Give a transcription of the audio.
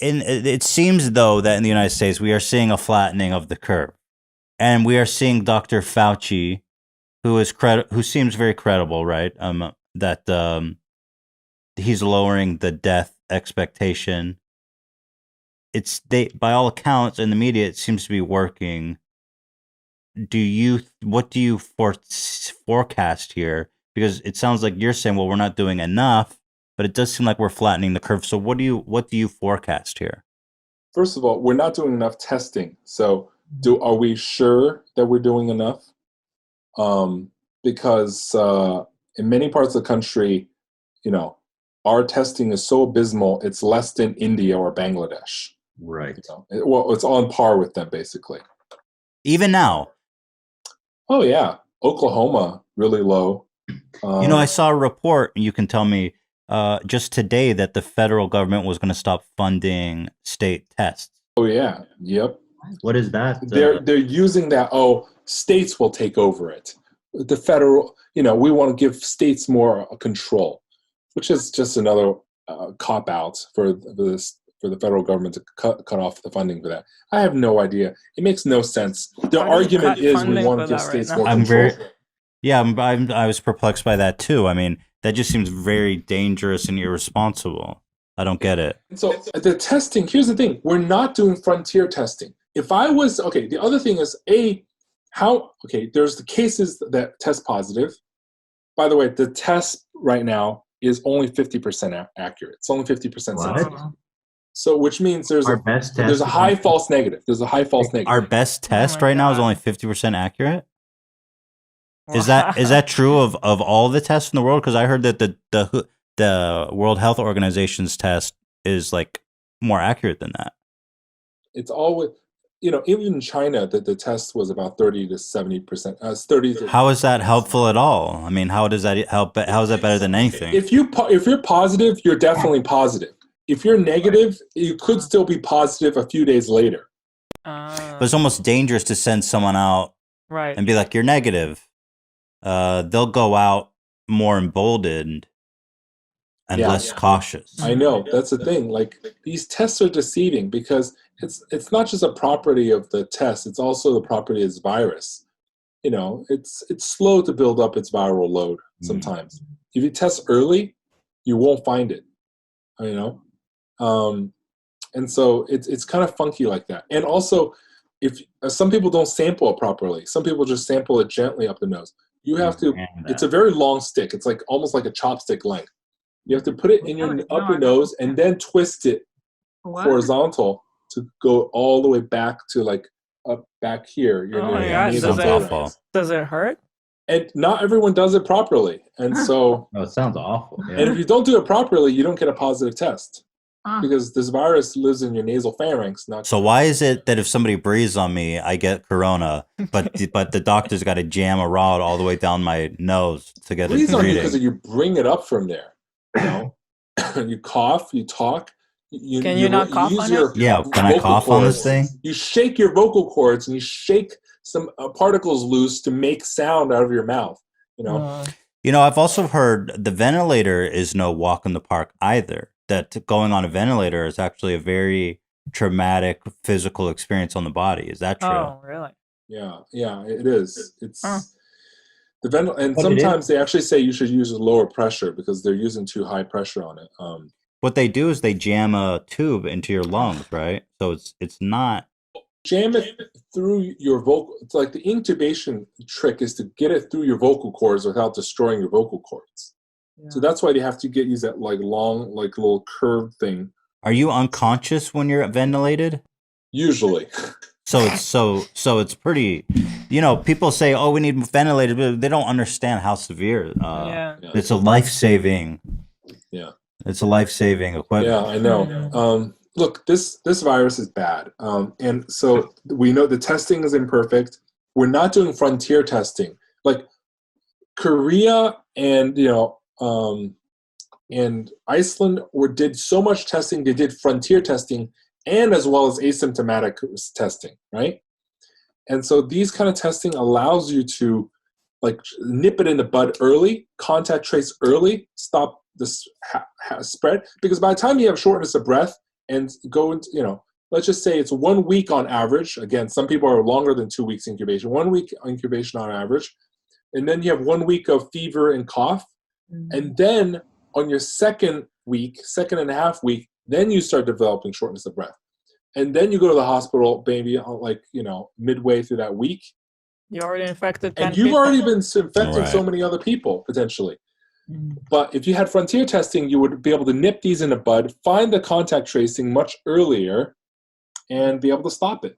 it seems though that in the United States we are seeing a flattening of the curve, and we are seeing Dr. Fauci, who seems very credible, right? That he's lowering the death expectation. By all accounts in the media, it seems to be working. What do you forecast here? Because it sounds like you're saying, well, we're not doing enough, but it does seem like we're flattening the curve. So what do you forecast here? First of all, we're not doing enough testing. So are we sure that we're doing enough? Because in many parts of the country, our testing is so abysmal, it's less than India or Bangladesh. Right. It's on par with them, basically. Even now. Oh, yeah. Oklahoma, really low. I saw a report, and you can tell me just today that the federal government was going to stop funding state tests. Oh, yeah. Yep. What is that? They're using that, states will take over it. The federal, we want to give states more control, which is just another cop-out for the federal government to cut off the funding for that. I have no idea. It makes no sense. The argument is we want to give states more control. I was perplexed by that too. I mean, that just seems very dangerous and irresponsible. I don't get it. So the testing, here's the thing. We're not doing frontier testing. If I was, the other thing is, there's the cases that test positive. By the way, the test right now is only 50% accurate. It's only 50% sensitive. So, which means there's a high false negative. There's a high false negative. Our best test right now is only 50% accurate. Is that true of all the tests in the world? Because I heard that the World Health Organization's test is like more accurate than that. It's always, even in China, the test was about 30 to 70%. How is that helpful at all? I mean, how does that help? How is that better than anything? If you're positive, you're definitely positive. If you're negative, you could still be positive a few days later. But it's almost dangerous to send someone out and be like, you're negative. They'll go out more emboldened and less cautious. I know. That's the thing. Like, these tests are deceiving because it's not just a property of the test. It's also the property of this virus. It's slow to build up its viral load sometimes. If you test early, you won't find it. And so it's kind of funky like that. And also, if some people don't sample it properly, some people just sample it gently up the nose. You have to. It's a very long stick. It's like almost like a chopstick length. You have to put it in up your nose and then twist it horizontal to go all the way back to like up back here. Does it hurt? And not everyone does it properly, and so it sounds awful. Yeah. And if you don't do it properly, you don't get a positive test because this virus lives in your nasal pharynx. So why is it that if somebody breathes on me, I get corona, but the doctor's got to jam a rod all the way down my nose to get it breathing? On you because you bring it up from there. You cough, you talk. Can you not cough on it? Yeah, can I cough on this thing? You shake your vocal cords and you shake some particles loose to make sound out of your mouth. I've also heard the ventilator is no walk in the park either. That going on a ventilator is actually a very traumatic physical experience on the body. Is that true? Oh, really? Yeah, it is. It's and sometimes they actually say you should use a lower pressure because they're using too high pressure on it. What they do is they jam a tube into your lungs, right? So it's not jam it through your vocal. It's like the intubation trick is to get it through your vocal cords without destroying your vocal cords. Yeah. So that's why they have to use that like long, like little curved thing. Are you unconscious when you're ventilated? Usually. So it's pretty. People say, "Oh, we need ventilators," but they don't understand how severe. It's a life-saving. Yeah. It's a life-saving equipment. Yeah, I know. Look, this virus is bad, and so we know the testing is imperfect. We're not doing frontier testing like Korea and and Iceland did so much testing. They did frontier testing and as well as asymptomatic testing, right? And so these kind of testing allows you to like nip it in the bud early, contact trace early, stop this spread. Because by the time you have shortness of breath, and go into, let's just say it's 1 week on average. Again, some people are longer than 2 weeks incubation. 1 week incubation on average. And then you have 1 week of fever and cough. And then on your second and a half week, then you start developing shortness of breath. And then you go to the hospital, maybe midway through that week. You already infected 10 and you've people. already been infecting so many other people, potentially. But if you had frontier testing, you would be able to nip these in the bud, find the contact tracing much earlier, and be able to stop it.